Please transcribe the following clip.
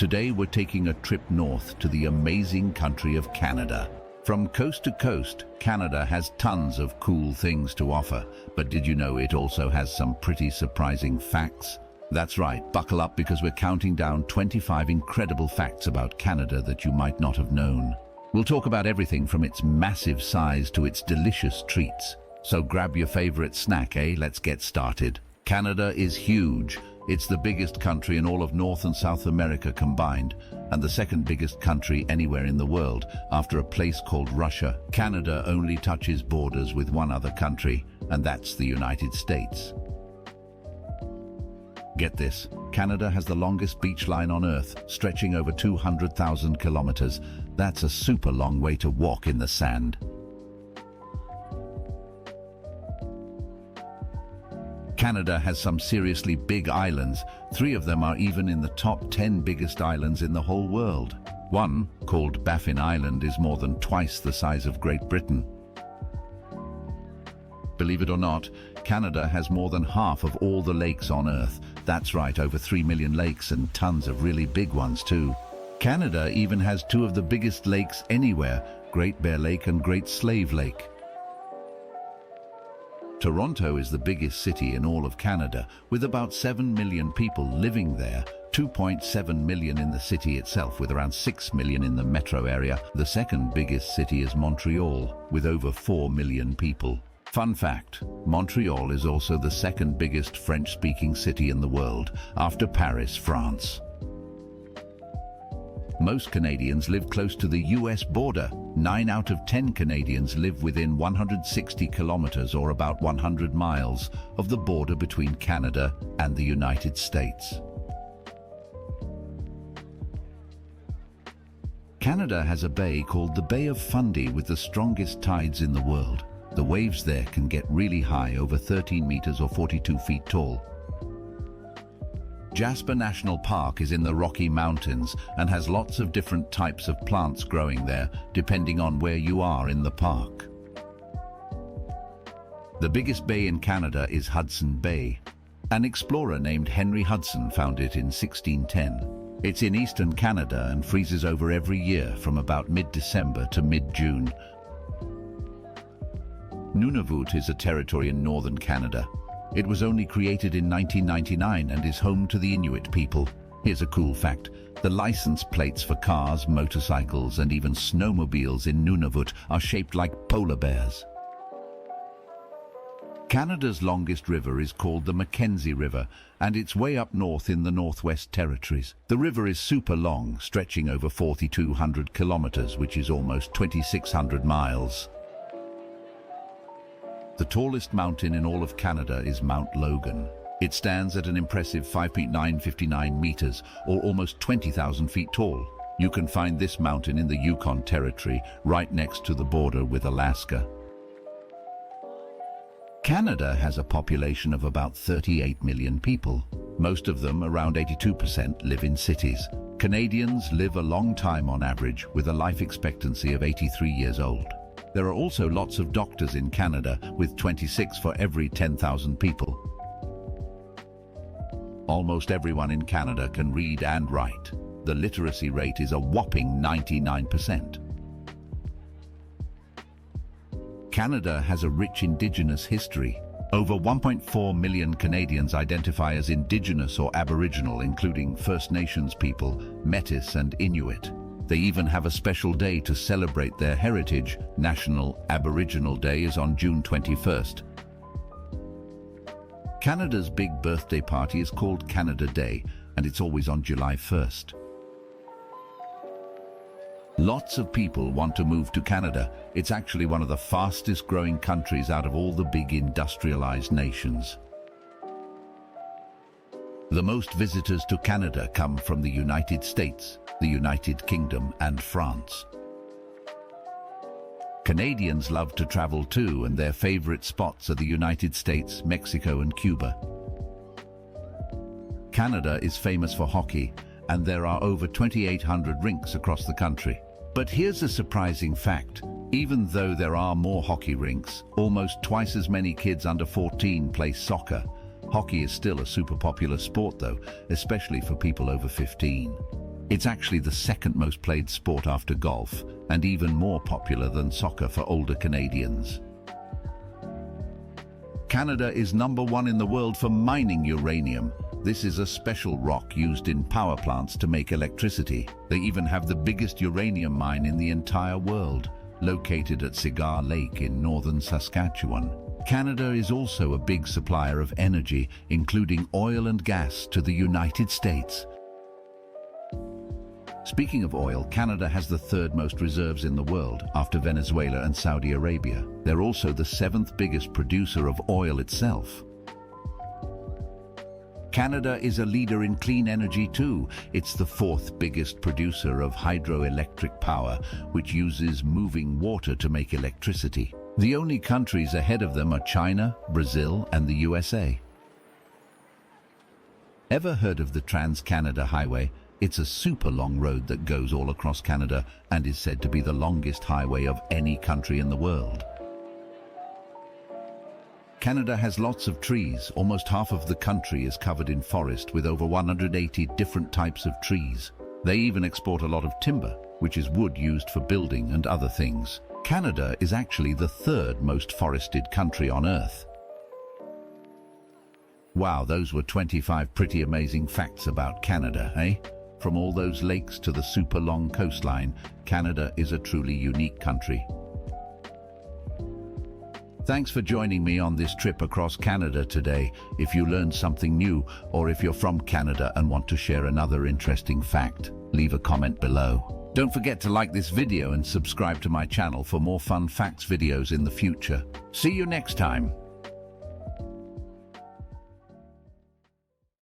Today we're taking a trip north to the amazing country of Canada. From coast to coast, Canada has tons of cool things to offer. But did you know it also has some pretty surprising facts? That's right, buckle up because we're counting down 25 incredible facts about Canada that you might not have known. We'll talk about everything from its massive size to its delicious treats. So grab your favorite snack, Let's get started. Canada is huge. It's the biggest country in all of North and South America combined, and the second biggest country anywhere in the world, after a place called Russia. Canada only touches borders with one other country, and that's the United States. Get this, Canada has the longest beach line on Earth, stretching over 200,000 kilometers. That's a super long way to walk in the sand. Canada has some seriously big islands. 3 of them are even in the top 10 biggest islands in the whole world. One, called Baffin Island, is more than twice the size of Great Britain. Believe it or not, Canada has more than half of all the lakes on Earth. That's right, over 3 million lakes and tons of really big ones too. Canada even has 2 of the biggest lakes anywhere, Great Bear Lake and Great Slave Lake. Toronto is the biggest city in all of Canada, with about 7 million people living there, 2.7 million in the city itself, with around 6 million in the metro area. The second biggest city is Montreal, with over 4 million people. Fun fact, Montreal is also the second biggest French-speaking city in the world, after Paris, France. Most Canadians live close to the US border. 9 out of 10 Canadians live within 160 kilometers or about 100 miles of the border between Canada and the United States. Canada has a bay called the Bay of Fundy with the strongest tides in the world. The waves there can get really high, over 13 meters or 42 feet tall. Jasper National Park is in the Rocky Mountains and has lots of different types of plants growing there, depending on where you are in the park. The biggest bay in Canada is Hudson Bay. An explorer named Henry Hudson found it in 1610. It's in eastern Canada and freezes over every year from about mid-December to mid-June. Nunavut is a territory in northern Canada. It was only created in 1999 and is home to the Inuit people. Here's a cool fact. The license plates for cars, motorcycles, and even snowmobiles in Nunavut are shaped like polar bears. Canada's longest river is called the Mackenzie River, and it's way up north in the Northwest Territories. The river is super long, stretching over 4,200 kilometers, which is almost 2,600 miles. The tallest mountain in all of Canada is Mount Logan. It stands at an impressive 5.959 meters, or almost 20,000 feet tall. You can find this mountain in the Yukon Territory, right next to the border with Alaska. Canada has a population of about 38 million people. Most of them, around 82%, live in cities. Canadians live a long time on average, with a life expectancy of 83 years old. There are also lots of doctors in Canada, with 26 for every 10,000 people. Almost everyone in Canada can read and write. The literacy rate is a whopping 99%. Canada has a rich Indigenous history. Over 1.4 million Canadians identify as Indigenous or Aboriginal, including First Nations people, Métis and Inuit. They even have a special day to celebrate their heritage. National Aboriginal Day is on June 21st. Canada's big birthday party is called Canada Day, and it's always on July 1st. Lots of people want to move to Canada. It's actually one of the fastest growing countries out of all the big industrialized nations. The most visitors to Canada come from the United States, the United Kingdom, and France. Canadians love to travel too, and their favorite spots are the United States, Mexico, and Cuba. Canada is famous for hockey, and there are over 2,800 rinks across the country. But here's a surprising fact. Even though there are more hockey rinks, almost twice as many kids under 14 play soccer. Hockey is still a super popular sport though, especially for people over 15. It's actually the second most played sport after golf, and even more popular than soccer for older Canadians. Canada is #1 in the world for mining uranium. This is a special rock used in power plants to make electricity. They even have the biggest uranium mine in the entire world, located at Cigar Lake in northern Saskatchewan. Canada is also a big supplier of energy, including oil and gas, to the United States. Speaking of oil, Canada has the third most reserves in the world, after Venezuela and Saudi Arabia. They're also the 7th biggest producer of oil itself. Canada is a leader in clean energy too. It's the 4th biggest producer of hydroelectric power, which uses moving water to make electricity. The only countries ahead of them are China, Brazil, and the USA. Ever heard of the Trans-Canada Highway? It's a super long road that goes all across Canada and is said to be the longest highway of any country in the world. Canada has lots of trees. Almost half of the country is covered in forest, with over 180 different types of trees. They even export a lot of timber, which is wood used for building and other things. Canada is actually the 3rd most forested country on Earth. Wow, those were 25 pretty amazing facts about Canada, eh? From all those lakes to the super long coastline, Canada is a truly unique country. Thanks for joining me on this trip across Canada today. If you learned something new, or if you're from Canada and want to share another interesting fact, leave a comment below. Don't forget to like this video and subscribe to my channel for more fun facts videos in the future. See you next time.